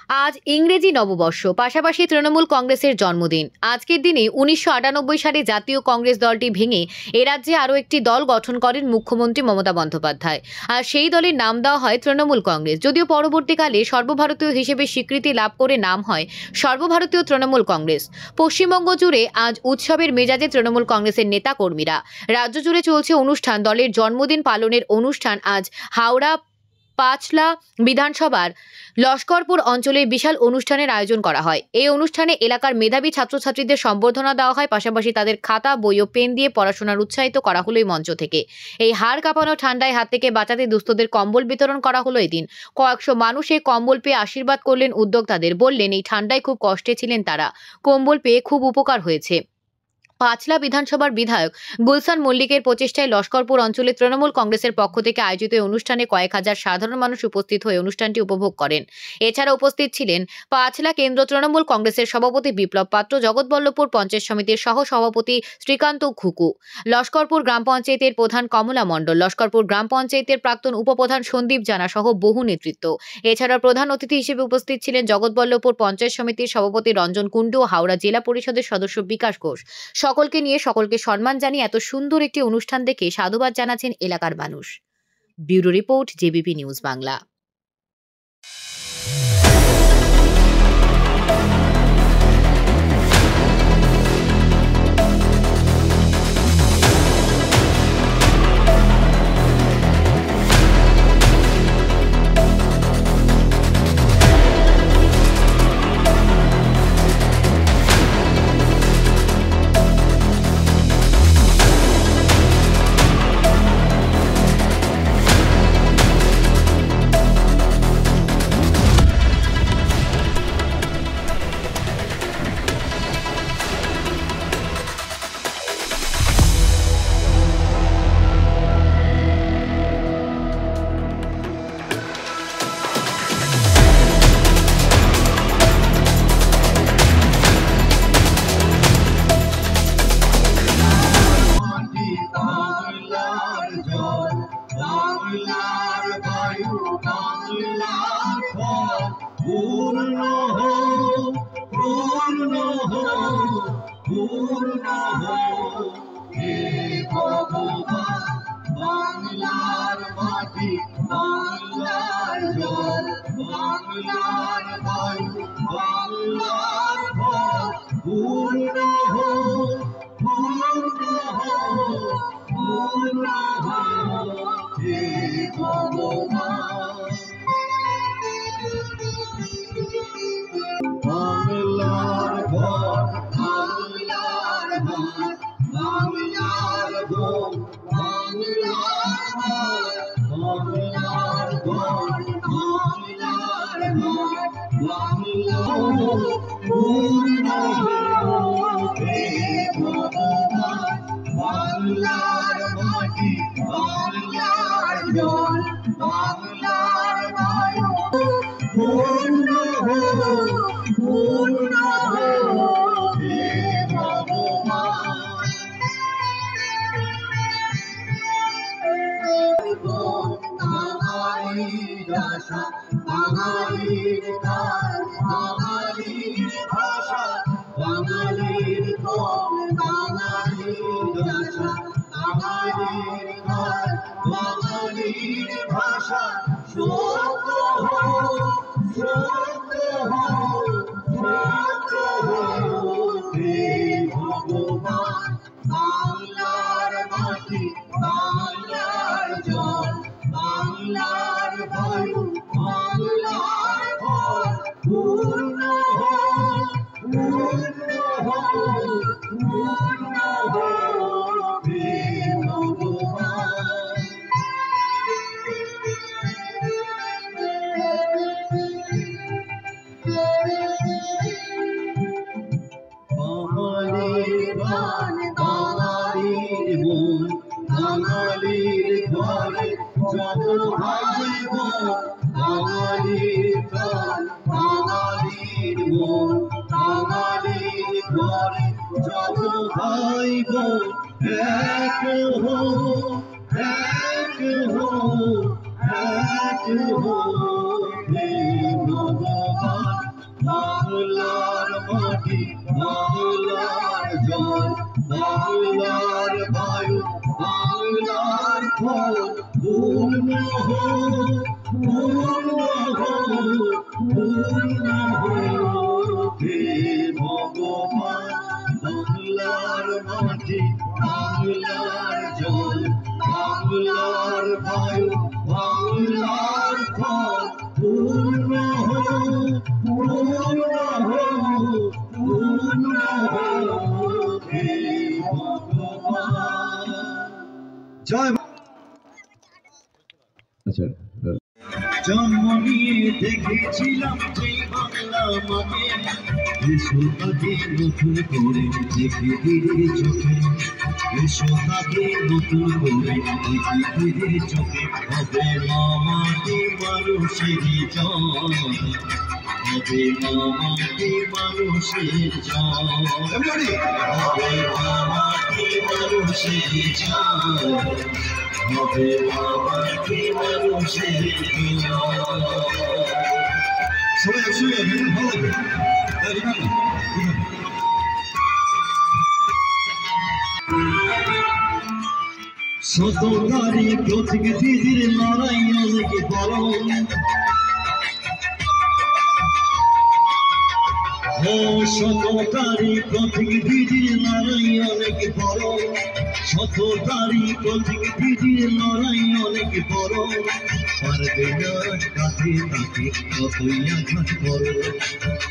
আজ ইংরেজি নববর্ষ, পাশাপাশি তৃণমূল কংগ্রেসের জন্মদিন। আজকের দিনে ১৯৯৮ সালে জাতীয় কংগ্রেস দলটি ভেঙে এ রাজ্যে আরও একটি দল গঠন করেন মুখ্যমন্ত্রী মমতা বন্দ্যোপাধ্যায়। আর সেই দলের নাম দেওয়া হয় তৃণমূল কংগ্রেস। যদিও পরবর্তীকালে সর্বভারতীয় হিসেবে স্বীকৃতি লাভ করে নাম হয় সর্বভারতীয় তৃণমূল কংগ্রেস। পশ্চিমবঙ্গ জুড়ে আজ উৎসবের মেজাজে তৃণমূল কংগ্রেসের নেতা কর্মীরা। রাজ্য জুড়ে চলছে অনুষ্ঠান। দলের জন্মদিন পালনের অনুষ্ঠান আজ হাওড়া পাঁচলা বিধানসভার লস্করপুর অঞ্চলে বিশাল অনুষ্ঠানের আয়োজন করা হয়। এই অনুষ্ঠানে এলাকার মেধাবী ছাত্রছাত্রীদের সম্বর্ধনা দেওয়া হয়, পাশাপাশি তাদের খাতা, বই ও পেন দিয়ে পড়াশোনার উৎসাহিত করা হলো এই মঞ্চ থেকে। এই হাড় কাঁপানো ঠান্ডায় হাত থেকে বাঁচাতে দুস্থদের কম্বল বিতরণ করা হলো এদিন। কয়েকশো মানুষ এই কম্বল পেয়ে আশীর্বাদ করলেন উদ্যোক্তাদের। বললেন এই ঠান্ডায় খুব কষ্টে ছিলেন তারা, কম্বল পেয়ে খুব উপকার হয়েছে। পাঁচলা বিধানসভার বিধায়ক গুলশান মল্লিকের প্রচেষ্টায় লস্করপুর অঞ্চলে তৃণমূল কংগ্রেসের পক্ষ থেকে আয়োজিত অনুষ্ঠানে কয়েক হাজার সাধারণ মানুষ উপস্থিত হয়ে অনুষ্ঠানটি উপভোগ করেন। এছাড়া উপস্থিত ছিলেন পাঁচলা কেন্দ্র তৃণমূল কংগ্রেসের সভাপতি বিপ্লব পাত্র, জগৎবল্লভপুর পঞ্চায়েত সমিতির সহ সভাপতি শ্রীকান্ত ঘুকু, লস্করপুর গ্রাম পঞ্চায়েতের প্রধান কমলা মণ্ডল, লস্করপুর গ্রাম পঞ্চায়েতের প্রাক্তন উপপ্রধান সন্দীপ জানা সহ বহু নেতৃত্ব। এছাড়া প্রধান অতিথি হিসেবে উপস্থিত ছিলেন জগৎবল্লভপুর পঞ্চায়েত সমিতির সভাপতি রঞ্জন কুণ্ডু ও হাওড়া জেলা পরিষদের সদস্য বিকাশ ঘোষ। সকলকে নিয়ে সকলকে সম্মান জানিয়ে এত সুন্দর একটি অনুষ্ঠান দেখে সাধুবাদ জানাচ্ছেন এলাকার মানুষ। Bureau report, JBP news Bangla. বাংলার বায়ু, বাংলার ফল, পূর্ণ হোক, পূর্ণ হোক, পূর্ণ হোক হে ভগবান। বাংলার মাটি, বাংলার জল, বাংলার বায়ু, বাংলার ফল, পূর্ণ হোক, পূর্ণ হোক, পূর্ণ হোক হে ভগবান। বাংলার ঘর, বাংলার হাট, বাংলার ঘর, বাংলার হাট, বাংলার ঘর, বাংলার হাট, বাংলার পূর্ণ হোক হে ভগবান। বাংলার মাটি, বাংলার জল, বাংলার বায়ু, পূর্ণ হোক, পূর্ণ হোক হে ভগবান। বাঙালির আশা, বাঙালির গান, বাঙালির ভাষা, বাঙালির কোন, বাঙালির আশা, বাঙালির গান, বাঙালির ভাষা, সত্য হোক, সত্য হোক, সত্য হোক হে ভগবান। বাংলার মাটি, বাংলার জল, বাংলার বায়ু, বাংলার ফল, পূর্ণ হোক, পূর্ণ হোক, পূর্ণ হোক হে ভগবান। বাঙালির গান, বাঙালির মন, বাঙালির ঘরে যত ভাই বোন, বাঙালির প্রাণ, বাঙালির মন, বাঙালির ঘরে যত ভাই বোন, এক হোক, এক হোক, এক হোক হে ভগবান। জয় আচ্ছা জন্ম নিয়ে দেখেছিলাম যে বাংলা মাকে এসো তাকে নতুন করে দেখে ধীরে চোখে এসো তাকে নতুন করে দেখে ধীরে চোখে হবে মামাটি মানুষেরই জয় হবে মামাটি মানুষের জয় হবে মামাটি মানুষেরই জয় হবে মামাটি মানুষের সবাই একসঙ্গে ভালো লাগবে শতকারী প্রতীক দিদির লড়াই অনেকে বড় শতকারী প্রতীক দিদির লড়াই অনেক বড় শতকারী প্রতীক দিদির লড়াই অনেক বড় পারবে না কাঁধে তাকে কতই আঘাত করো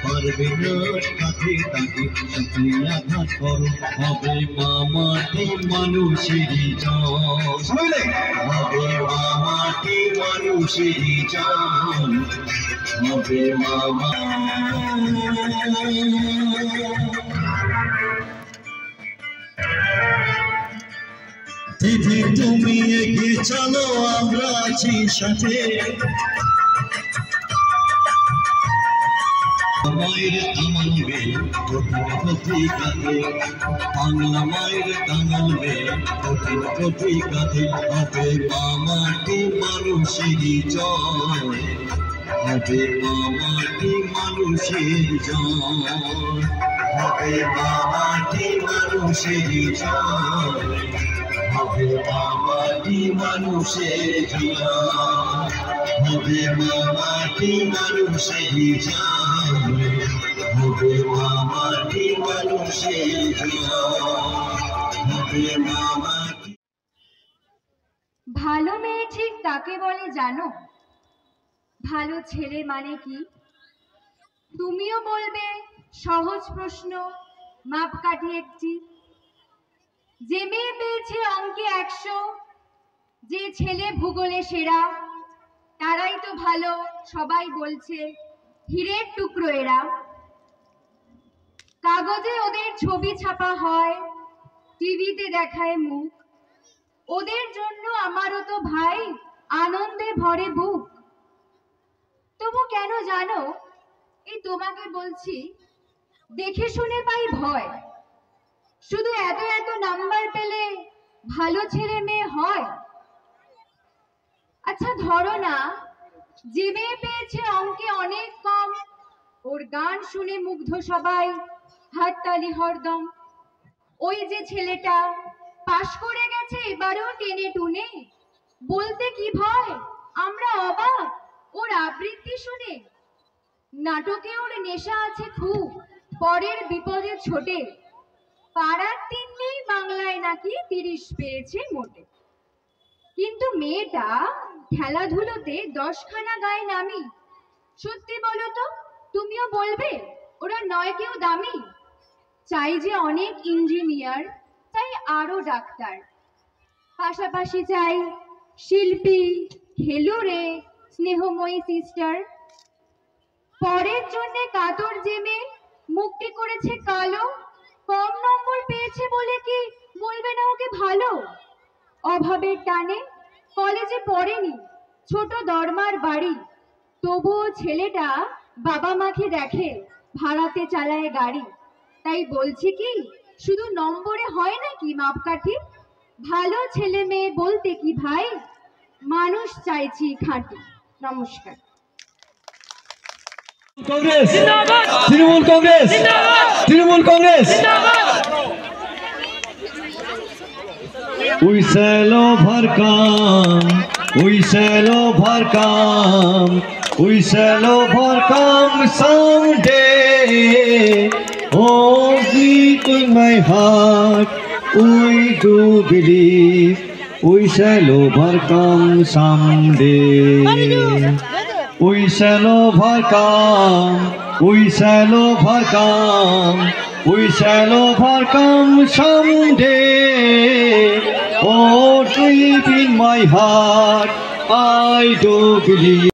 পারবে না কাঁধে তাকে কতই আঘাত করো হবে মামাটি মানুষেরই জয় হবে মামাটি মানুষেরই জয় হবে মামা দিদি তুমি এগিয়ে চলো আমরা আছি সাথে মায়ের তামালবে কঠিন প্রতিঘাতে বাংলা মায়ের তামালবে কঠিন প্রতিঘাতে হবে মামাটি মানুষেরই জয় হবে মামাটি মানুষের জয় হবে মামাটি মানুষেরই জয় হবে মামাটি মানুষের জয় হবে মামাটি মানুষেরই জয় হবে মামাটি মানুষের জয় হবে মামাটি। ভালো মেয়ে ঠিক কাকে বলে জানো? ভালো ছেলে মানে কি? তুমিও বলবে সহজ প্রশ্ন, মাপকাঠি একটি। যে মেয়ে পেয়েছে অঙ্কে 100, যে ছেলে ভূগোলে সেরা, তারাই তো ভালো, সবাই বলছে হীরের টুকরো এরা। কাগজে ওদের ছবি ছাপা হয়, টিভিতে দেখায় মুখ, ওদের জন্য আমারও তো ভাই আনন্দে ভরে বুক। তবু কেন জানো, এই তোমাকে বলছি, দেখে শুনে পাই ভয়। শুধু এত এত নাম্বার পেলে ভালো ছেলে মেয়ে হয়? আচ্ছা ধরো না, যে মেয়ে পেয়েছে অঙ্কে অনেক কম, ওর গান শুনে মুগ্ধ সবাই, হাততালি হরদম। ওই যে ছেলেটা পাশ করে গেছে এবারেও টেনে টুনে, বলতে কি ভয়, আমরা অবাক ওর আবৃত্তি শুনে। নাটকে ওর নেশা আছে খুব, পরের বিপদে ছোটে, পাড়ার তিন্নি বাংলায় নাকি 30 পেয়েছে মোটে। কিন্তু মেয়েটা খেলাধুলোতে 10খানা গায়ে নামি। সত্যি বলো তো, তুমিও বলবে ওরা নয় কেউ দামি? চাই যে অনেক ইঞ্জিনিয়ার, চাই আরো ডাক্তার, পাশাপাশি চাই শিল্পী, খেলুড়ে, স্নেহময়ী সিস্টার। পরের জন্য কাতর যে মেয়ে মুখটি করেছে কালো, কম নম্বর পেয়েছে বলে কি বলবে না ওকে ভালো? অভাবের টানে কলেজে পড়েনি, ছোট দরমার বাড়ি, তবুও ছেলেটা বাবা মাকে দেখে ভাড়াতে চালায় গাড়ি। তাই বলছি কি, শুধু নম্বরে হয় নাকি মাপকাঠি? ভালো ছেলে মেয়ে বলতে কি ভাই, মানুষ চাইছি খাঁটি। নমস্কার। Congress Trinamool Congress Trinamool Congress. We shall overcome, we shall overcome, we shall overcome someday. Oh, deep in my heart, we do believe we shall overcome someday. We shall overcome, we shall overcome, we shall overcome someday. Oh, deep in my heart, I do believe.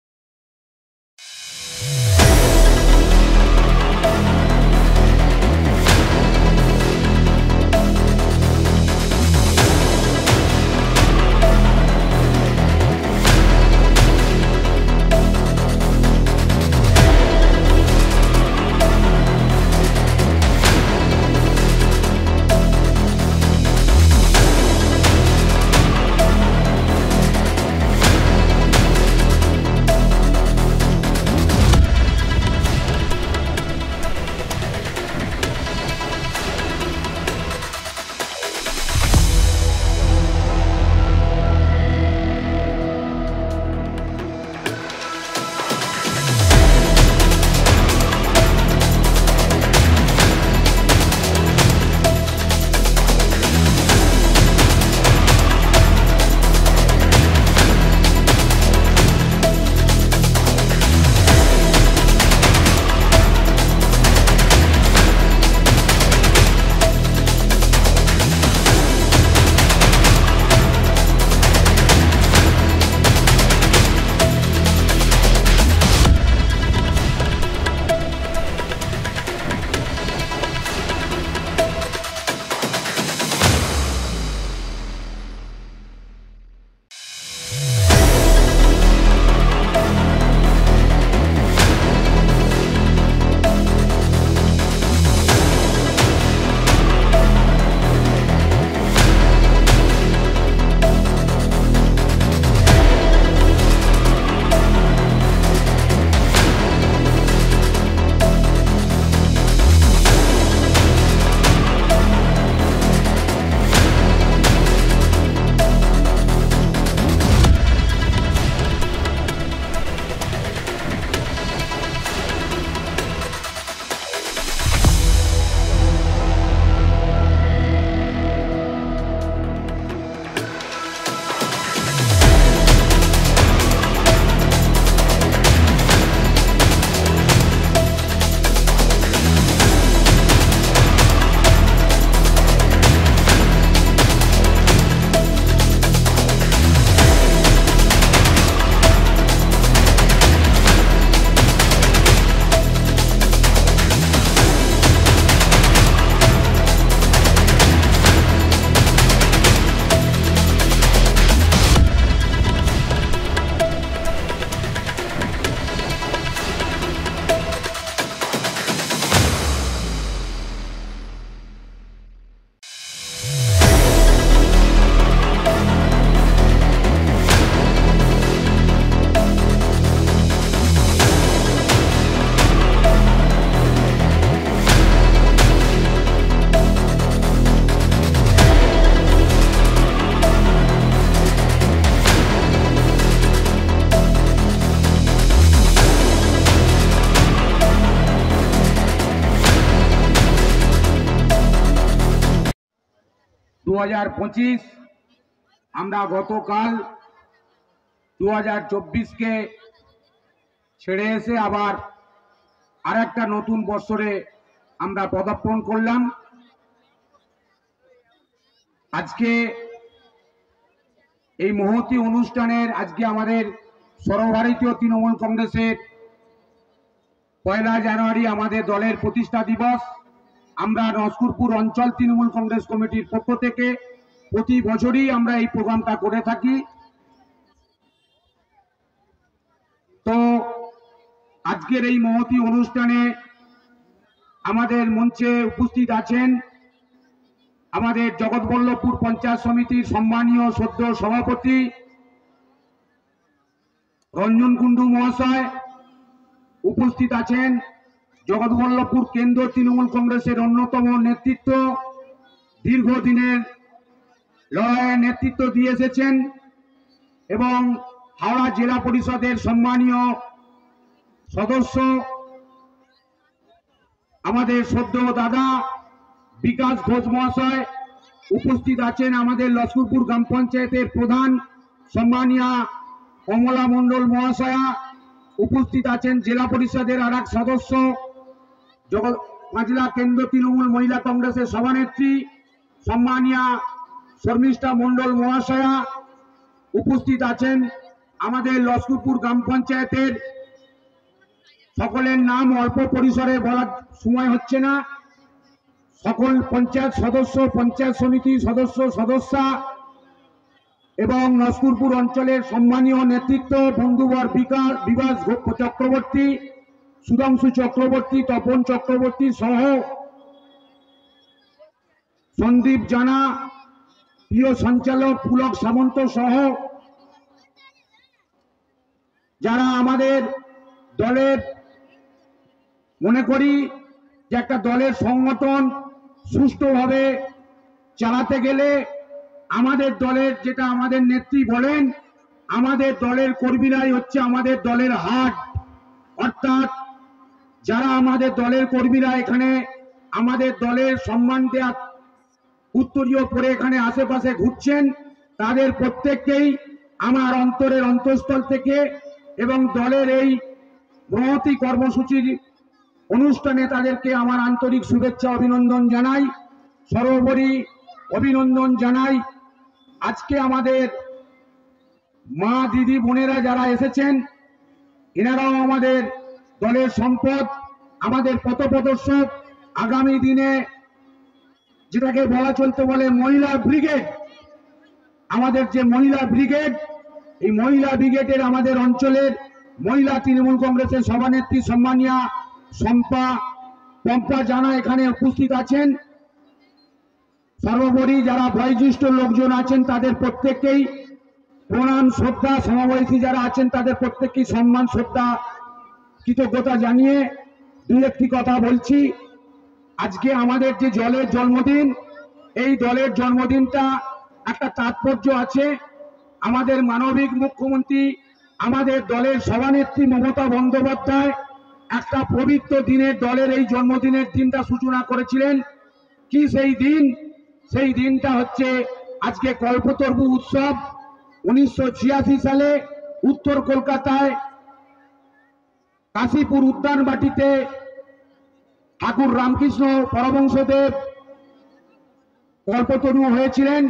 আমরা গতকাল 2024কে ছেড়ে এসে আবার আরেকটা নতুন বছরে আমরা পদার্পণ করলাম। আজকে এই মহতী অনুষ্ঠানের আজকে আমাদের সর্বভারতীয় তৃণমূল কংগ্রেসের 1 জানুয়ারি আমাদের দলের প্রতিষ্ঠা দিবস। আমরা নস্করপুর অঞ্চল তৃণমূল কংগ্রেস কমিটির পক্ষ থেকে প্রতি বছরই আমরা এই প্রোগ্রামটা করে থাকি। তো আজকের এই মহতী অনুষ্ঠানে আমাদের মঞ্চে উপস্থিত আছেন আমাদের জগৎবল্লভপুর পঞ্চায়েত সমিতির সম্মানীয় সদ্য সভাপতি রঞ্জন কুণ্ডু মহাশয়, উপস্থিত আছেন জগৎবল্লভপুর কেন্দ্র তৃণমূল কংগ্রেসের অন্যতম নেতৃত্ব, দীর্ঘদিনের লড়াইয়ে নেতৃত্ব দিয়ে এসেছেন এবং হাওড়া জেলা পরিষদের সম্মানীয় সদস্য আমাদের সদ্য দাদা বিকাশ ঘোষ মহাশয়, উপস্থিত আছেন আমাদের লস্করপুর গ্রাম পঞ্চায়েতের প্রধান সম্মানীয়া কমলা মণ্ডল মহাশয়া, উপস্থিত আছেন জেলা পরিষদের আর এক সদস্য পাঁচলা কেন্দ্র তৃণমূল মহিলা কংগ্রেসের সভানেত্রী সম্মানীয়া শর্মিষ্ঠা মণ্ডল মহাশয়া, উপস্থিত আছেন আমাদের লস্করপুর গ্রাম পঞ্চায়েতের সকলের নাম অল্প পরিসরে বলার সময় হচ্ছে না। সকল পঞ্চায়েত সদস্য, পঞ্চায়েত সমিতি সদস্য সদস্যা এবং লস্করপুর অঞ্চলের সম্মানীয় নেতৃত্ব, বন্ধুবর বিকাশ চক্রবর্তী, সুধাংশু চক্রবর্তী, তপন চক্রবর্তী সহ সন্দীপ জানা, প্রিয় সঞ্চালক পুলক সামন্ত সহ যারা আমাদের দলের, মনে করি যে একটা দলের সংগঠন সুষ্ঠুভাবে চালাতে গেলে আমাদের দলের, যেটা আমাদের নেত্রী বলেন, আমাদের দলের কর্মীরাই হচ্ছে আমাদের দলের হার্ট। অর্থাৎ যারা আমাদের দলের কর্মীরা এখানে আমাদের দলের সম্মান দেয়া উত্তরীয় পরে এখানে আশেপাশে ঘুরছেন, তাদের প্রত্যেককেই আমার অন্তরের অন্তঃস্থল থেকে এবং দলের এই মহতী কর্মসূচির অনুষ্ঠানে তাদেরকে আমার আন্তরিক শুভেচ্ছা অভিনন্দন জানাই। সর্বোপরি অভিনন্দন জানাই আজকে আমাদের মা, দিদি, বোনেরা যারা এসেছেন, এনারাও আমাদের দলের সম্পদ, আমাদের পথপ্রদর্শক। আগামী দিনে যেটাকে বলা চলতে বলে মহিলা ব্রিগেড, আমাদের যে মহিলা ব্রিগেড, এই মহিলা ব্রিগেডের আমাদের অঞ্চলের মহিলা তৃণমূল কংগ্রেসের সভানেত্রী সম্মানীয়া পম্পা জানা এখানে উপস্থিত আছেন। সর্বোপরি যারা বয়োজ্যেষ্ঠ লোকজন আছেন তাদের প্রত্যেককেই প্রণাম, শ্রদ্ধা, সমবয়সী যারা আছেন তাদের প্রত্যেককেই সম্মান, শ্রদ্ধা, কৃতজ্ঞতা জানিয়ে দুই একটি কথা বলছি। আজকে আমাদের যে দলের জন্মদিন, এই দলের জন্মদিনটা একটা তাৎপর্য আছে। আমাদের মানবিক মুখ্যমন্ত্রী, আমাদের দলের সভানেত্রী মমতা বন্দ্যোপাধ্যায় একটা পবিত্র দিনের দলের এই জন্মদিনের দিনটা সূচনা করেছিলেন। কি সেই দিন? সেই দিনটা হচ্ছে আজকে কল্পতরু উৎসব। 1986 সালে উত্তর কলকাতায় কাশীপুর উদ্যানবাটিতে ঠাকুর রামকৃষ্ণ পরমহংসদেব কল্পতরু হয়েছিলেন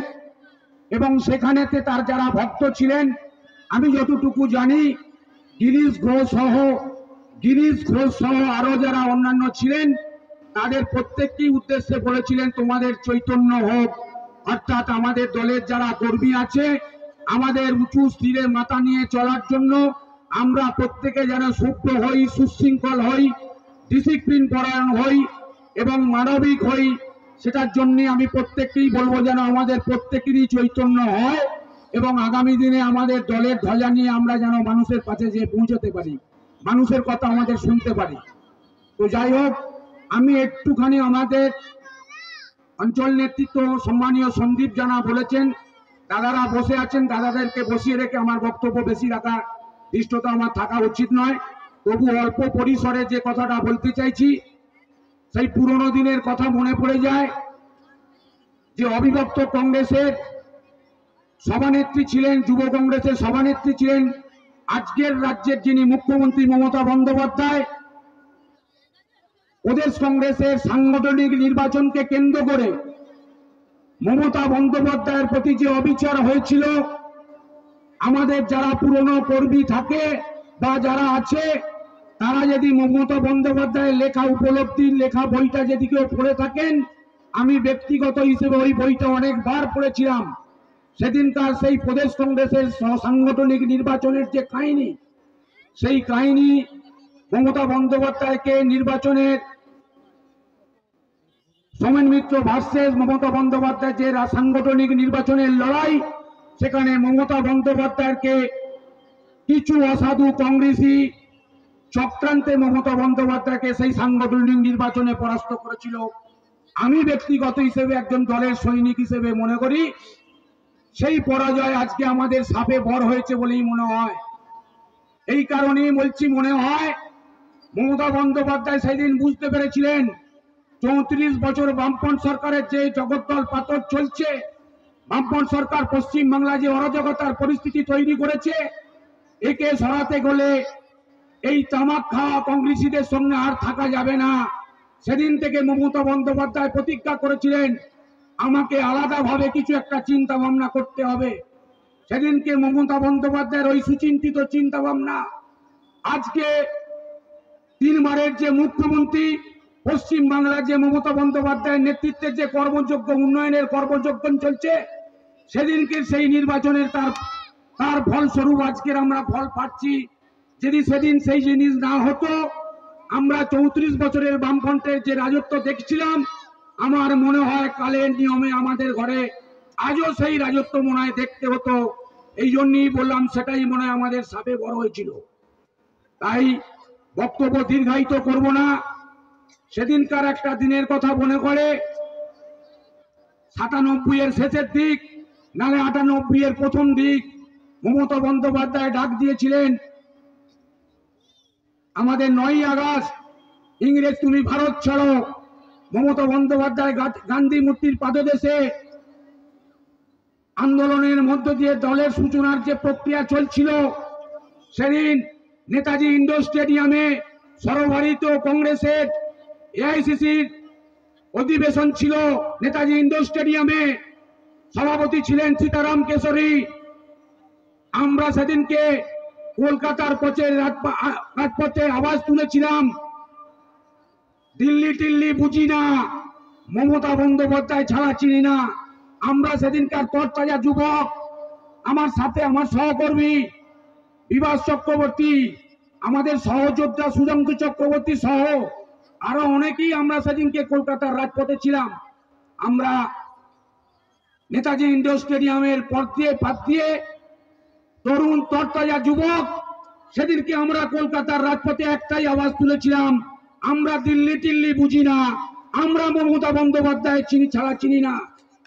এবং সেখানেতে তার যারা ভক্ত ছিলেন, আমি যতটুকু জানি গিরিশ ঘোষ সহ আরো যারা অন্যান্য ছিলেন, তাদের প্রত্যেককেই উদ্দেশ্যে বলেছিলেন তোমাদের চৈতন্য হোক। অর্থাৎ আমাদের দলের যারা কর্মী আছে, আমাদের উঁচু স্থিরে মাথা নিয়ে চলার জন্য আমরা প্রত্যেকে যেন শুদ্ধ হই, সুশৃঙ্খল হই, ডিসিপ্লিন পরায়ণ হই এবং মানবিক হই। সেটার জন্য আমি প্রত্যেককেই বলবো যেন আমাদের প্রত্যেকেরই চৈতন্য হয় এবং আগামী দিনে আমাদের দলের ধ্বজা নিয়ে আমরা যেন মানুষের কাছে যেয়ে পৌঁছতে পারি, মানুষের কথা আমাদের শুনতে পারি। তো যাই হোক, আমি একটুখানি আমাদের অঞ্চল নেতৃত্ব সম্মানীয় সন্দীপ জানা বলেছেন, দাদারা বসে আছেন, দাদাদেরকে বসিয়ে রেখে আমার বক্তব্য বেশি রাখা, দৃষ্টতা আমার থাকা উচিত নয়। তবু অল্প পরিসরে যে কথাটা বলতে চাইছি, সেই পুরনো দিনের কথা মনে পড়ে যায় যে অবিভক্ত কংগ্রেসের সভানেত্রী ছিলেন, যুব কংগ্রেসের সভানেত্রী ছিলেন আজকের রাজ্যের যিনি মুখ্যমন্ত্রী মমতা বন্দ্যোপাধ্যায়। প্রদেশ কংগ্রেসের সাংগঠনিক নির্বাচনকে কেন্দ্র করে মমতা বন্দ্যোপাধ্যায়ের প্রতি যে অবিচার হয়েছিল, আমাদের যারা পুরনো কর্মী থাকে বা যারা আছে, তারা যদি মমতা বন্দ্যোপাধ্যায়ের লেখা উপলব্ধির লেখা বইটা যদি কেউ পড়ে থাকেন, আমি ব্যক্তিগত হিসেবে ওই বইটা অনেকবার পড়েছিলাম। সেদিনকার সেই প্রদেশ কংগ্রেসের সাংগঠনিক নির্বাচনের যে কাহিনী, সেই কাহিনী মমতা বন্দ্যোপাধ্যায়কে নির্বাচনের সোমেন মিত্র ভার্সেস মমতা বন্দ্যোপাধ্যায় যে সাংগঠনিক নির্বাচনের লড়াই, সেখানে মমতা বন্দ্যোপাধ্যায়কে কিছু অসাধু কংগ্রেসী চক্রান্তে মমতা বন্দ্যোপাধ্যায়কে সেই সাংগঠনিক নির্বাচনে পরাস্ত করেছিল। আমি ব্যক্তিগত হিসেবে একজন দলের সৈনিক হিসেবে মনে করি সেই পরাজয় আজকে আমাদের সাপে ভর হয়েছে বলেই মনে হয়। এই কারণেই বলছি, মনে হয় মমতা বন্দ্যোপাধ্যায় সেদিন বুঝতে পেরেছিলেন 34 বছর বামপন্থ সরকারের যে জগদ্দল পাথর চলছে, বামপন্থ সরকার পশ্চিম বাংলা যে অরাজকতার পরিস্থিতি তৈরি করেছে, একে সরাতে গেলে এই তামাক খাওয়া কংগ্রেসীদের সঙ্গে আর থাকা যাবে না। সেদিন থেকে মমতা বন্দ্যোপাধ্যায় প্রতিজ্ঞা করেছিলেন, আমাকে আলাদাভাবে কিছু একটা চিন্তা ভাবনা করতে হবে। সেদিনকে মমতা বন্দ্যোপাধ্যায়ের ওই সুচিন্তিত চিন্তা ভাবনা আজকে 3 বারের যে মুখ্যমন্ত্রী, পশ্চিম বাংলার যে মমতা বন্দ্যোপাধ্যায়ের নেতৃত্বে যে কর্মযোগ্য উন্নয়নের কর্মযজ্ঞ চলছে, সেদিনকে সেই নির্বাচনের তার ফলস্বরূপ আজকের আমরা ফল পাচ্ছি। যদি সেদিন সেই জিনিস না হতো, আমরা 34 বছরের বামফ্রন্টের যে রাজত্ব দেখছিলাম, আমার মনে হয় কালের নিয়মে আমাদের ঘরে আজও সেই রাজত্ব মনে হয় দেখতে হতো। এই জন্যই বললাম, সেটাই মনে হয় আমাদের সাপে বড় হয়েছিল। তাই বক্তব্য দীর্ঘায়িত করব না। সেদিনকার একটা দিনের কথা মনে করে, 97-এর শেষের দিক, নালে 98-এর প্রথম দিক, মমতা বন্দ্যোপাধ্যায় ডাক দিয়েছিলেন আমাদের 9ই আগস্ট, ইংরেজ তুমি ভারত ছাড়ো। মমতা বন্দ্যোপাধ্যায় গান্ধী মূর্তির পাদদেশে আন্দোলনের মধ্য দিয়ে দলের সূচনার যে প্রক্রিয়া চলছিল, সেদিন নেতাজি ইন্ডোর স্টেডিয়ামে সর্বভারতীয় কংগ্রেসের এআইসিসির অধিবেশন ছিল। নেতাজি ইন্ডোর স্টেডিয়ামে সভাপতি ছিলেন সীতারাম কেশরী। আমরা সেদিনকে কলকাতার রাজপথে আওয়াজ তুলেছিলাম, দিল্লি টিল্লি বুঝি না, মমতা বন্দ্যোপাধ্যায় ছাড়া চিনি না। আমরা সেদিনকার তরতাজা যুবক, আমার সাথে আমার সহকর্মী বিভাস চক্রবর্তী, আমাদের সহযোদ্ধা সুজঙ্কু চক্রবর্তী সহ আরো অনেকেই আমরা সেদিনকে কলকাতার রাজপথে ছিলাম। আমরা নেতাজি ইন্ডোর স্টেডিয়ামের পথ দিয়ে তরুণ তরতাজা যুবক, সেদিনকে আমরা কলকাতার রাজপথে একটাই আওয়াজ তুলেছিলাম, আমরা দিল্লি টিল্লি বুঝি না, আমরা মমতা বন্দ্যোপাধ্যায় ছাড়া চিনি না।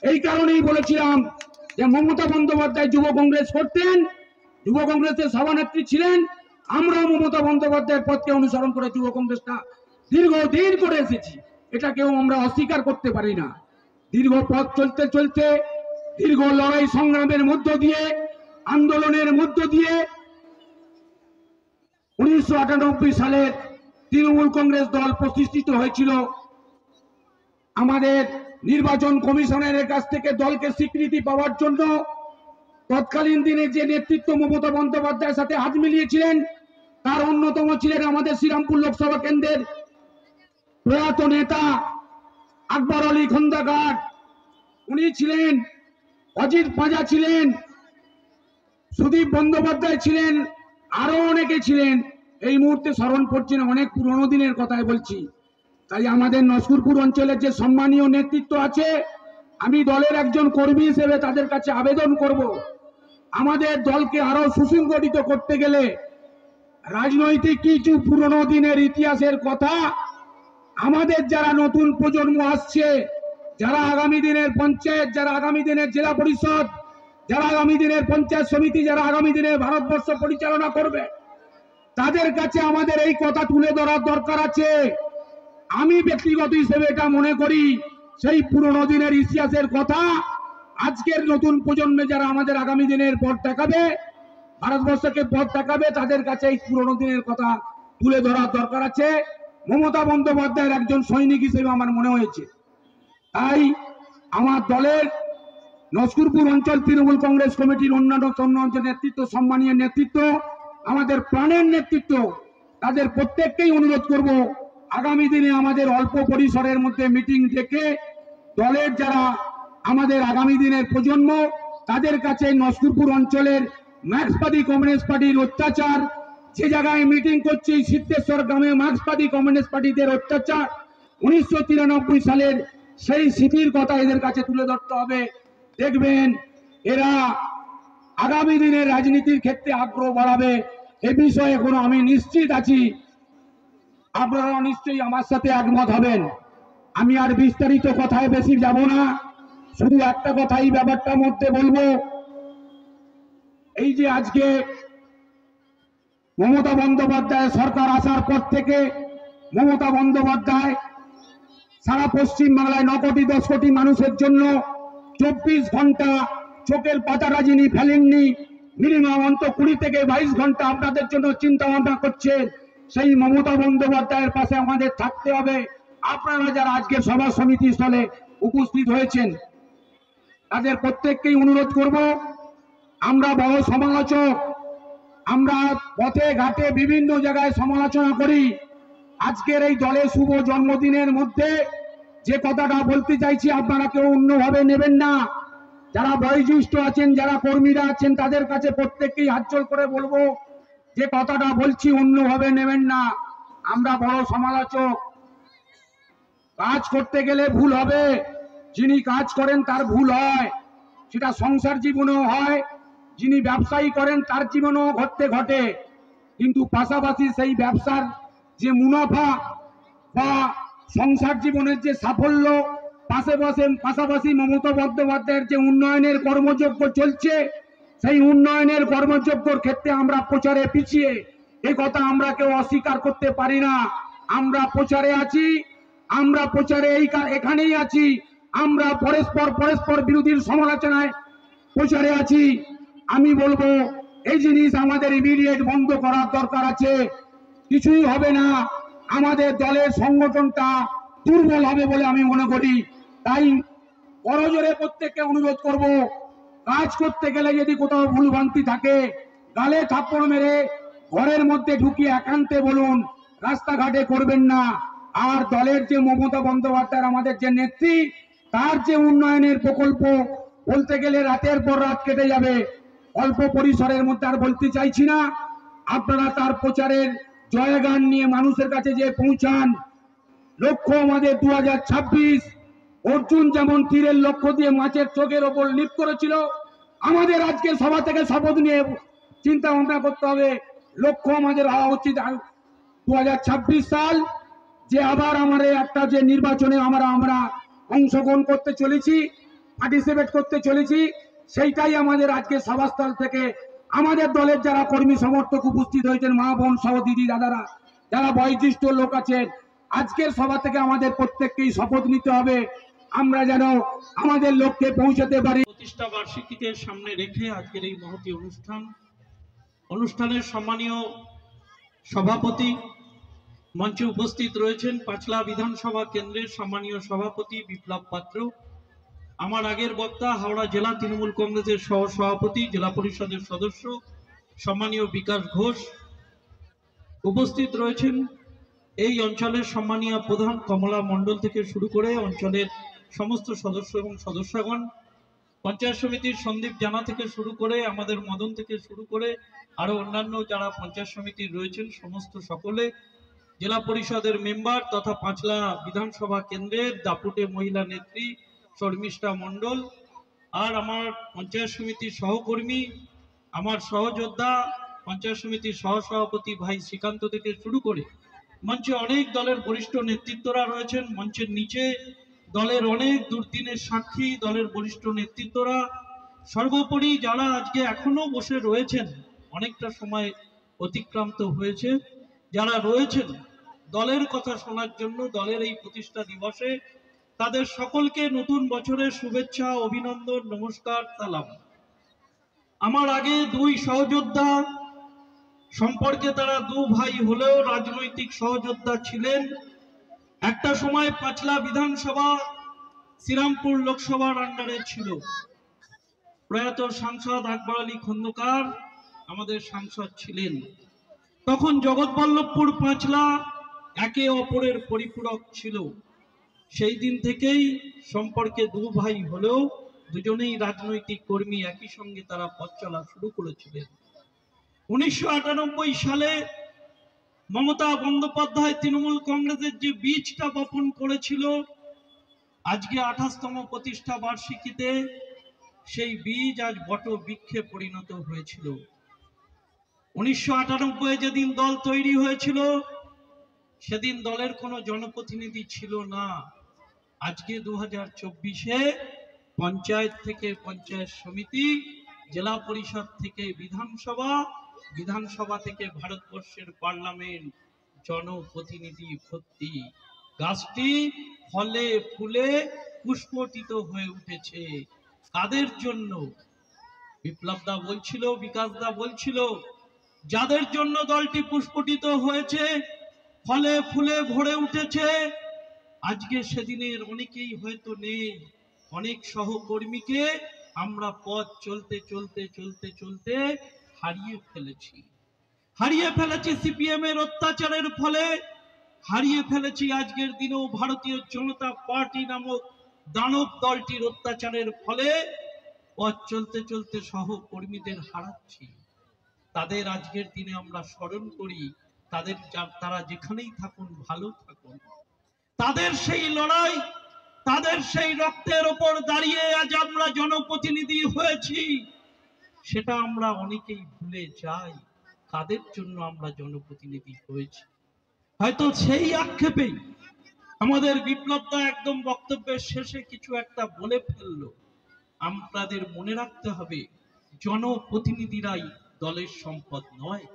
এই কারণেই বলেছিলাম যে মমতা বন্দ্যোপাধ্যায় যুব কংগ্রেস করতেন, যুব কংগ্রেসের সভানেত্রী ছিলেন। আমরা মমতা বন্দ্যোপাধ্যায়ের পথকে অনুসরণ করে যুব কংগ্রেসটা দীর্ঘদিন করে এসেছি, এটা কেউ আমরা অস্বীকার করতে পারি না। দীর্ঘ পথ চলতে চলতে, দীর্ঘ লড়াই সংগ্রামের মধ্য দিয়ে, আন্দোলনের মধ্য দিয়ে 1998 সালের তৃণমূল কংগ্রেস দল প্রতিষ্ঠিত হয়েছিল। আমাদের নির্বাচন কমিশনের কাছ থেকে দলকে স্বীকৃতি পাওয়ার জন্য তৎকালীন দিনে যে নেতৃত্ব মমতা বন্দ্যোপাধ্যায়ের সাথে হাত মিলিয়েছিলেন, তার অন্যতম ছিলেন আমাদের শ্রীরামপুর লোকসভা কেন্দ্রের প্রয়াত নেতা আকবর আলী খন্দকার। উনি ছিলেন, অজিত পাঁজা ছিলেন, সুদীপ বন্দ্যোপাধ্যায় ছিলেন, আরো অনেকে ছিলেন। এই মুহূর্তে স্মরণ পড়ছে না, অনেক পুরনো দিনের কথাই বলছি। তাই আমাদের নস্করপুর অঞ্চলের যে সম্মানীয় নেতৃত্ব আছে, আমি দলের একজন কর্মী হিসেবে তাদের কাছে আবেদন করব, আমাদের দলকে আরো সুসংগঠিত করতে গেলে রাজনৈতিক কিছু পুরনো দিনের ইতিহাসের কথা আমাদের যারা নতুন প্রজন্ম আসছে, যারা আগামী দিনের পঞ্চায়েত, যারা আগামী দিনের জেলা পরিষদ, যারা আগামী দিনের পঞ্চায়েত সমিতি, যারা আগামী দিনের ভারতবর্ষ পরিচালনা করবে, তাদের কাছে আমাদের এই কথা তুলে ধরার দরকার আছে। আমি ব্যক্তিগত হিসেবে এটা মনে করি, সেই পুরনো দিনের ইতিহাসের কথা আজকের নতুন প্রজন্মে যারা আমাদের আগামী দিনের পথ দেখাবে, ভারতবর্ষকে পথ দেখাবে, তাদের কাছে এই পুরনো দিনের কথা তুলে ধরার দরকার আছে। মমতা বন্দ্যোপাধ্যায়ের একজন সৈনিক হিসেবে আমার মনে হয়েছে। তাই আমার দলের নস্করপুর অঞ্চল তৃণমূল কংগ্রেস কমিটির অন্যান্য নেতৃত্ব, সম্মানীয় নেতৃত্ব, আমাদের প্রাণের নেতৃত্ব, তাদের প্রত্যেককেই অনুরোধ করব, আগামী দিনে আমাদের অল্প পরিসরের মধ্যে মিটিং ডেকে দলের যারা আমাদের আগামী দিনের প্রজন্ম, তাদের কাছে নস্করপুর অঞ্চলের মার্ক্সবাদী কমিউনিস্ট পার্টির অত্যাচার, যে জায়গায় মিটিং করছে সিদ্ধেশ্বর গ্রামে মার্ক্সবাদী কমিউনিস্ট পার্টিদের অত্যাচার 1993 সালের, সেই স্মৃতির কথা এদের কাছে তুলে ধরতে হবে। দেখবেন এরা আগামী দিনের রাজনীতির ক্ষেত্রে আগ্রহ বাড়াবে। এ বিষয়ে কোনো আমি নিশ্চিত আছি, আপনারা নিশ্চয়ই আমার সাথে একমত হবেন। আমি আর বিস্তারিত কথায় বেশি যাব না, শুধু একটা কথাই ব্যাপারটার মধ্যে বলবো, এই যে আজকে মমতা বন্দ্যোপাধ্যায় সরকার আসার পর থেকে মমতা বন্দ্যোপাধ্যায় সারা পশ্চিম বাংলায় 9 কোটি 10 কোটি মানুষের জন্য 24 ঘন্টা চোখের পাতারা যিনি ফেলেননি, মিনিমাম অন্তত 20 থেকে 22 ঘন্টা আপনাদের জন্য চিন্তা ভাবনা করছেন, সেই মমতা বন্দ্যোপাধ্যায়ের পাশে আমাদের থাকতে হবে। আপনারা যারা আজকে সভা সমিতি স্থলে উপস্থিত হয়েছেন, তাদের প্রত্যেককেই অনুরোধ করব, আমরা বড় সমালোচক, আমরা পথে ঘাটে বিভিন্ন জায়গায় সমালোচনা করি। আজকের এই দলের শুভ জন্মদিনের মধ্যে যে কথাটা বলতে চাইছি আপনারা কেউ অন্যভাবে নেবেন না। যারা বয়োজ্যেষ্ঠ আছেন, যারা কর্মীরা আছেন, তাদের কাছে প্রত্যেককেই হাত জোড় করে বলবো যে কথাটা বলছি অন্যভাবে নেবেন না। আমরা বড় সমালোচক, কাজ করতে গেলে ভুল হবে, যিনি কাজ করেন তার ভুল হয়, সেটা সংসার জীবনেও হয়, যিনি ব্যবসায়ী করেন তার জীবনেও ঘটে, কিন্তু পাশাপাশি সেই ব্যবসার যে মুনাফা বা সংসার জীবনের যে সাফল্য, পাশাপাশি মমতা বন্দ্যোপাধ্যায়ের যে উন্নয়নের কর্মযজ্ঞ চলছে, সেই উন্নয়নের কর্মযজ্ঞর ক্ষেত্রে আমরা প্রচারে পিছিয়ে, এই কথা আমরা কেউ অস্বীকার করতে পারি না। আমরা প্রচারে আছি, আমরা প্রচারে এখানেই আছি, আমরা পরস্পর বিরোধীর সমালোচনায় প্রচারে আছি। আমি বলবো এই জিনিস আমাদের ইমিডিয়েট বন্ধ করার দরকার আছে। কিছুই হবে না, আমাদের দলের সংগঠনটা দুর্বল হবে বলে আমি মনে করি। তাই করজোরে প্রত্যেককে অনুরোধ করব, কাজ করতে গেলে যদি কোথাও ভুলভ্রান্তি থাকে, গালে থাপ্পড় মেরে ঘরের মধ্যে ঢুকিয়ে একান্তে বলুন, রাস্তাঘাটে করবেন না। আর দলের যে মমতা বন্দ্যোপাধ্যায় আমাদের যে নেত্রী, তার যে উন্নয়নের প্রকল্প বলতে গেলে রাতের পর রাত কেটে যাবে, অল্প পরিসরের মধ্যে আর বলতে চাইছি না। আপনারা তার প্রচারের জয়গান নিয়ে মানুষের কাছে যে পৌঁছান। লক্ষ্য আমাদের 2026, অর্জুন যেমন তীরের লক্ষ্য দিয়ে মাছের চোখের ওপর লিপ করেছিল, আমাদের আজকে সভা থেকে শপথ নিয়ে চিন্তা ভাবনা করতে হবে। লক্ষ্য আমাদের হওয়া উচিত 2026 সাল, যে আবার আমাদের একটা যে নির্বাচনে আমরা অংশগ্রহণ করতে চলেছি, পার্টিসিপেট করতে চলেছি, সেইটাই আমাদের আজকে সভাস্থল থেকে আমাদের দলের যারা কর্মী সমর্থক উপস্থিত হয়েছেন, মা বোন সহ দিদি দাদারা, যারা বয়োজ্যেষ্ঠ লোক আছেন, আজকের সভা থেকে আমাদের প্রত্যেককেই শপথ নিতে হবে, আমরা যেন আমাদের লক্ষ্যে পৌঁছাতে পারি। প্রতিষ্ঠা বার্ষিকীকে সামনে রেখে আজকের এই মহতী অনুষ্ঠানের সম্মানীয় সভাপতি, মঞ্চে উপস্থিত রয়েছেন পাঁচলা বিধানসভা কেন্দ্রের সম্মানীয় সভাপতি বিপ্লব পাত্র, আমার আগের বক্তা হাওড়া জেলা তৃণমূল কংগ্রেসের সহ সভাপতি, জেলা পরিষদের সদস্য সম্মানীয় বিকাশ ঘোষ, উপস্থিত রয়েছেন এই অঞ্চলের সম্মানীয় প্রধান কমলা মণ্ডল থেকে শুরু করে অঞ্চলের সমস্ত সদস্য এবং সদস্যগণ, পঞ্চায়েত সমিতির সন্দীপ জানা থেকে শুরু করে আমাদের মদন থেকে শুরু করে আরো অন্যান্য যারা পঞ্চায়েত সমিতির রয়েছেন সমস্ত সকলে, জেলা পরিষদের মেম্বার তথা পাঁচলা বিধানসভা কেন্দ্রের দাপুটে মহিলা নেত্রী শর্মিষ্ঠা মণ্ডল, আর আমার পঞ্চায়েত সমিতির সহকর্মী, আমার সহযোদ্ধা পঞ্চায়েত সমিতির সহসভাপতি ভাই শ্রীকান্ত থেকে শুরু করে মঞ্চে অনেক দলের বরিষ্ঠ নেতৃত্বরা রয়েছেন, মঞ্চের নিচে দলের অনেক দুর্দিনের সাক্ষী দলের বরিষ্ঠ নেতৃত্বরা, সর্বোপরি যারা আজকে এখনো বসে রয়েছেন, অনেকটা সময় অতিক্রান্ত হয়েছে, যারা রয়েছেন দলের কথা শোনার জন্য দলের এই প্রতিষ্ঠা দিবসে, তাদের সকলকে নতুন বছরের শুভেচ্ছা, অভিনন্দন, নমস্কার, সালাম। আমার আগে দুই সহযোদ্ধা সম্পর্কে তারা দু ভাই হলেও রাজনৈতিক সহযোদ্ধা ছিলেন। একটা সময় পাঁচলা বিধানসভা শ্রীরামপুর লোকসভার আন্ডারে ছিল। প্রয়াত সাংসদ আকবর আলী খন্দকার আমাদের সাংসদ ছিলেন। তখন জগৎবল্লভপুর পাঁচলা একে অপরের পরিপূরক ছিল। সেই দিন থেকেই সম্পর্কে দু ভাই হলেও দুজনেই রাজনৈতিক কর্মী, একই সঙ্গে তারা পথ চলা শুরু করেছিলেন। 1998 সালে মমতা বন্দ্যোপাধ্যায় তৃণমূল কংগ্রেসের যে বীজটা বপন করেছিল, আজকে 28তম প্রতিষ্ঠা বার্ষিকীতে সেই বীজ আজ বট বৃক্ষে পরিণত হয়েছিল। 1998 যেদিন দল তৈরি হয়েছিল সেদিন দলের কোনো জনপ্রতিনিধি ছিল না। আজকে 2024-এ পঞ্চায়েত থেকে পঞ্চায়েত সমিতি, জেলা পরিষদ থেকে বিধানসভা, বিধানসভা থেকে ভারতবর্ষের পার্লামেন্ট, জনপ্রতিনিধি ভর্তি। গাছটি ফলে ফুলে পুষ্পটিত হয়ে উঠেছে। কাদের জন্য? বিপ্লবদা বলছিল, বিকাশদা বলছিল, যাদের জন্য দলটি পুষ্পটিত হয়েছে, ফলে ফুলে ভরে উঠেছে, আজকে সেদিনের অনেকেই হয়তো নেই, অনেক সহকর্মীকে আমরা পথ চলতে চলতে চলতে চলতে হারিয়ে ফেলেছি সিপিএম এর অত্যাচারের ফলে, হারিয়ে ফেলেছি আজকের দিনেও ভারতীয় জনতা পার্টি নামক দানব দলটির অত্যাচারের ফলে পথ চলতে চলতে সহকর্মীদের হারাচ্ছি। তাদের আজকের দিনে আমরা স্মরণ করি, তারা যেখানেই থাকুন ভালো থাকুন। তাদের সেই লড়াই, তাদের সেই রক্তের ওপর দাঁড়িয়ে আজ আমরা জনপ্রতিনিধি হয়েছি, সেটা আমরা অনেকেই ভুলে যাই কাদের জন্য আমরা জনপ্রতিনিধি হয়েছি। হয়তো সেই আক্ষেপেই আমাদের বিপ্লবদা একদম বক্তব্যের শেষে কিছু একটা বলে ফেললো। আমাদের মনে রাখতে হবে, জনপ্রতিনিধিরাই দলের সম্পদ নয়,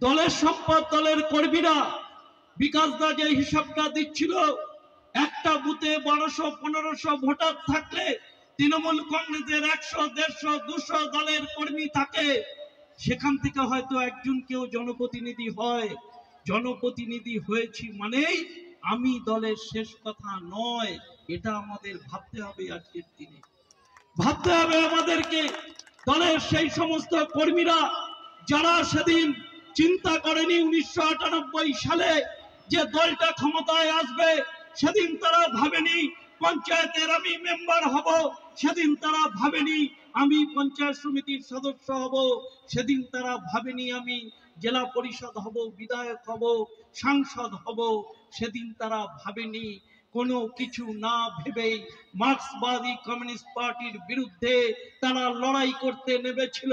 দলের সম্পদ দলের কর্মীরা। বিকাশদা যে হিসাবটা দিচ্ছিল, একটা বুথে 1200-1500 ভোটার থাকলে তৃণমূল কংগ্রেসের 100-150-200 দলের কর্মী থাকে, সেখান থেকে হয়তো একজন কেউ জনপ্রতিনিধি হয়। জনপ্রতিনিধি হয়েছি মানেই আমি দলের শেষ কথা নয়, এটা আমাদের ভাবতে হবে। আজকের দিনে ভাবতে হবে আমাদেরকে, দলের সেই সমস্ত কর্মীরা যারা সেদিন চিন্তা করেনি 1998 সালে যে দলটা ক্ষমতায় আসবে, সেদিন তারা ভাবেনি পঞ্চায়েতের আমি মেম্বার হব, সেদিন তারা ভাবেনি আমি পঞ্চায়েত সমিতির সদস্য হব, সেদিন তারা ভাবেনি আমি জেলা পরিষদ হব, বিধায়ক হব, সাংসদ হব, সেদিন তারা ভাবেনি। কোনো কিছু না ভেবেই মার্ক্সবাদী কমিউনিস্ট পার্টির বিরুদ্ধে তারা লড়াই করতে নেমেছিল।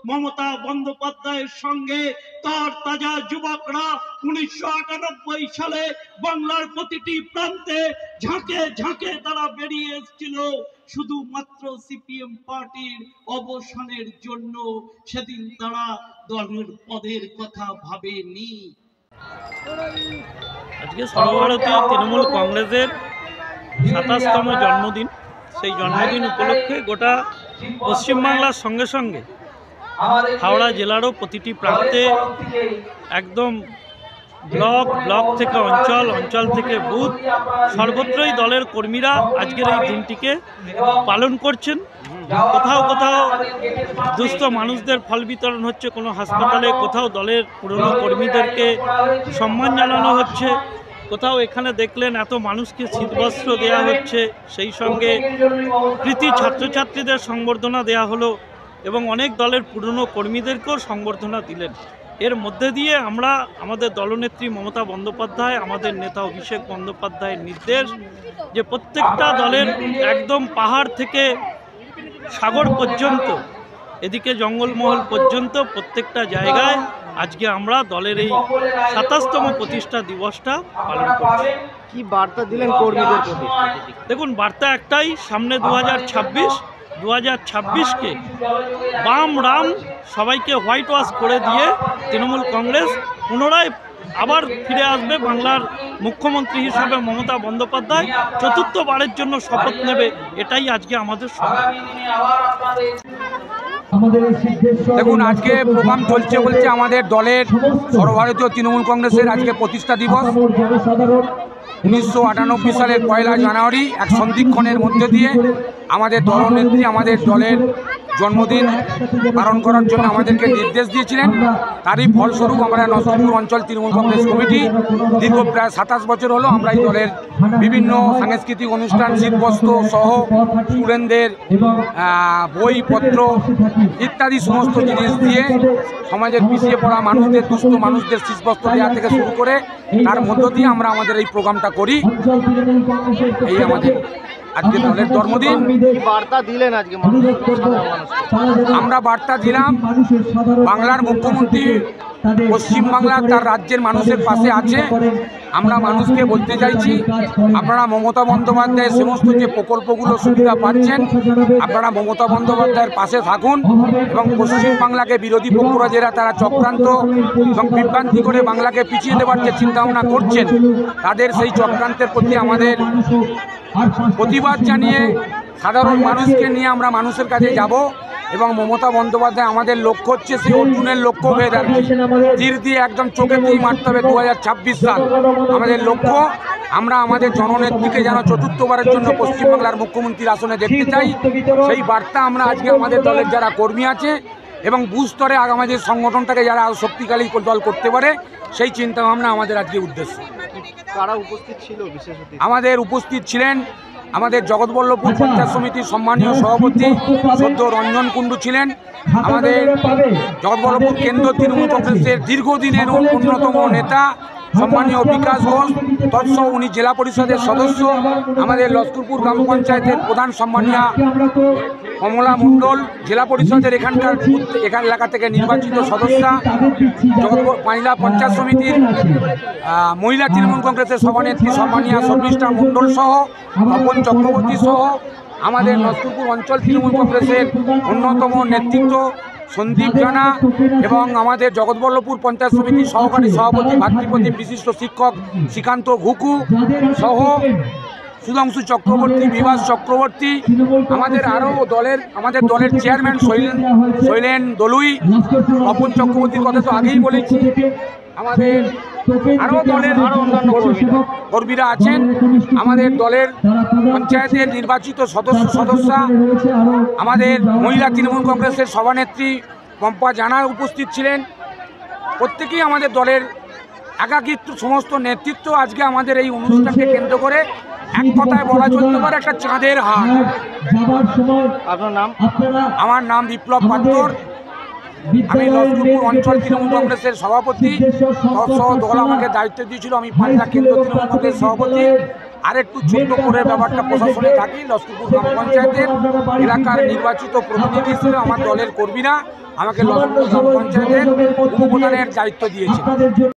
মমতা বন্দ্যোপাধ্যায়ের সঙ্গে তার তাজা যুবকরা 1998 সালে বাংলার প্রতিটি প্রান্তে ঝাঁকে ঝাঁকে তারা বেরিয়ে এসেছিল শুধুমাত্র সিপিএম পার্টির অবসানের জন্য। সেদিন তারা দলের পদের কথা ভাবেনি। আজকে সর্বভারতীয় তৃণমূল কংগ্রেসের 27তম জন্মদিন। সেই জন্মদিন উপলক্ষে গোটা পশ্চিমবাংলার সঙ্গে সঙ্গে হাওড়া জেলারও প্রতিটি প্রান্তে একদম ব্লক থেকে অঞ্চল থেকে বুথ সর্বত্রই দলের কর্মীরা আজকের এই দিনটিকে পালন করছেন। কোথাও দুস্থ মানুষদের ফল বিতরণ হচ্ছে কোনো হাসপাতালে, কোথাও দলের পুরনো কর্মীদেরকে সম্মান জানানো হচ্ছে, কোথাও এখানে দেখলেন এত মানুষকে শীতবস্ত্র দেওয়া হচ্ছে, সেই সঙ্গে কৃতি ছাত্রছাত্রীদের সংবর্ধনা দেওয়া হলো এবং অনেক দলের পুরনো কর্মীদেরকেও সংবর্ধনা দিলেন। এর মধ্যে দিয়ে আমরা আমাদের দলনেত্রী মমতা বন্দ্যোপাধ্যায়, আমাদের নেতা অভিষেক বন্দ্যোপাধ্যায়ের নির্দেশ যে প্রত্যেকটা দলের একদম পাহাড় থেকে সাগর পর্যন্ত, এদিকে জঙ্গলমহল পর্যন্ত প্রত্যেকটা জায়গায় আজকে আমরা দলের এই 27তম প্রতিষ্ঠা দিবসটা পালন করছি। কি বার্তা দিলেন কর্মীদের প্রতি? দেখুন, বার্তা একটাই, সামনে 2026কে বাম রাম সবাইকে হোয়াইট ওয়াশ করে দিয়ে তৃণমূল কংগ্রেস পুনরায় আবার ফিরে আসবে। বাংলার মুখ্যমন্ত্রী হিসাবে মমতা বন্দ্যোপাধ্যায় চতুর্থবারের জন্য শপথ নেবে, এটাই আজকে আমাদের শপথ। দেখুন, আজকে প্রোগ্রাম চলছে বলছে আমাদের দলের সর্বভারতীয় তৃণমূল কংগ্রেসের আজকে প্রতিষ্ঠা দিবস। 1998 সালের 1 জানুয়ারি এক সন্ধিক্ষণের মধ্যে দিয়ে আমাদের দলনেত্রী আমাদের দলের জন্মদিন পালন করার জন্য আমাদেরকে নির্দেশ দিয়েছিলেন। তারই ফলস্বরূপ আমরা নরসিংপুর অঞ্চল তৃণমূল কংগ্রেস কমিটি দীর্ঘ প্রায় 27 বছর হলো আমরা এই দলের বিভিন্ন সাংস্কৃতিক অনুষ্ঠান, শীতবস্ত্র সহ স্টুডেন্টদের বইপত্র ইত্যাদি সমস্ত জিনিস দিয়ে সমাজের পিছিয়ে পড়া মানুষদের, দুস্থ মানুষদের শীতবস্ত্র দেওয়া থেকে শুরু করে তার মধ্য দিয়ে আমরা আমাদের এই প্রোগ্রামটা করি। এই আমাদের আজকে দলের জন্মদিন। বার্তা দিলেন আজকে আমরা বার্তা দিলাম, বাংলার মুখ্যমন্ত্রী পশ্চিমবাংলা তার রাজ্যের মানুষের পাশে আছে। আমরা মানুষকে বলতে চাইছি, আপনারা মমতা বন্দ্যোপাধ্যায়ের সমস্ত যে প্রকল্পগুলো সুবিধা পাচ্ছেন, আপনারা মমতা বন্দ্যোপাধ্যায়ের পাশে থাকুন এবং পশ্চিমবাংলাকে বিরোধী পক্ষরা যারা তারা চক্রান্ত এবং বিভ্রান্তি করে বাংলাকে পিছিয়ে দেওয়ার যে চিন্তাভাবনা করছেন, তাদের সেই চক্রান্তের প্রতি আমাদের প্রতিবাদ জানিয়ে সাধারণ মানুষকে নিয়ে আমরা মানুষের কাছে যাব এবং মমতা বন্দ্যোপাধ্যায় আমাদের লক্ষ্য হচ্ছে সেই অর্জুনের লক্ষ্য ভেদ আর কি, তীর দিয়ে একদম চোখেতেই মারতে হবে 2026 সাল আমাদের লক্ষ্য। আমরা আমাদের জননেত্রীকে যেন চতুর্থবারের জন্য পশ্চিমবাংলার মুখ্যমন্ত্রীর আসনে দেখতে চাই, সেই বার্তা আমরা আজকে আমাদের দলের যারা কর্মী আছে এবং বুথ স্তরে আমাদের সংগঠনটাকে যারা আরও শক্তিশালী দল করতে পারে সেই চিন্তাভাবনা আমাদের আজকে উদ্দেশ্য। কারা উপস্থিত ছিল বিশেষ অতিথি? আমাদের উপস্থিত ছিলেন আমাদের জগৎবল্লভপুর পঞ্চায়েত সমিতির সম্মানীয় সভাপতি সদ্য রঞ্জন কুণ্ডু ছিলেন, আমাদের জগৎবল্লভপুর কেন্দ্র তৃণমূল কংগ্রেসের দীর্ঘদিনের অন্যতম নেতা সম্মানীয় বিকাশ ঘোষ, তৎসহ উনি জেলা পরিষদের সদস্য, আমাদের লস্করপুর গ্রাম পঞ্চায়েতের প্রধান সম্মানীয় কমলা মণ্ডল, জেলা পরিষদের এখানকার এলাকা থেকে নির্বাচিত সদস্যা, মহিলা পঞ্চায়েত সমিতির মহিলা তৃণমূল কংগ্রেসের সভানেত্রী সম্মানীয় শর্মিষ্ঠা মণ্ডল সহ তপন চক্রবর্তী সহ আমাদের লস্করপুর অঞ্চল তৃণমূল কংগ্রেসের অন্যতম নেতৃত্ব সন্দীপ জানা এবং আমাদের জগৎবল্লভপুর পঞ্চায়েত সমিতির সহকারী সভাপতি ভাতৃপ্রতিম বিশিষ্ট শিক্ষক শ্রীকান্ত ঘুকু সহ সুধাংশু চক্রবর্তী, বিভাস চক্রবর্তী, আমাদের দলের চেয়ারম্যান শৈলেন দলুই, তপন চক্রবর্তীর কথা তো আগেই বলেছি, আমাদের আরও দলের কর্মীরা আছেন, আমাদের দলের পঞ্চায়েতের নির্বাচিত সদস্যা, আমাদের মহিলা তৃণমূল কংগ্রেসের সভানেত্রী পম্পা জানা উপস্থিত ছিলেন। প্রত্যেকেই আমাদের দলের একাকিত্ব সমস্ত নেতৃত্ব আজকে আমাদের এই অনুষ্ঠানকে কেন্দ্র করে এক কথায় বলা চলতে পারে একটা চাঁদের হাট। আপনার নাম? আমার নাম বিপ্লব পাত্র, আমি লস্করপুর অঞ্চল তৃণমূল কংগ্রেসের সভাপতি, তৎসহ দল আমাকে দায়িত্ব দিয়েছিল, আমি পাঁচলা কেন্দ্র তৃণমূল কংগ্রেস সভাপতি। আর একটু ছোট্ট করে ব্যাপারটা প্রশাসনে থাকি, লস্করপুর গ্রাম পঞ্চায়েতের এলাকার নির্বাচিত প্রতিনিধি হিসেবে আমার দলের কর্মীরা আমাকে লস্করপুর গ্রাম পঞ্চায়েতের উপপ্রধানের দায়িত্ব দিয়েছে।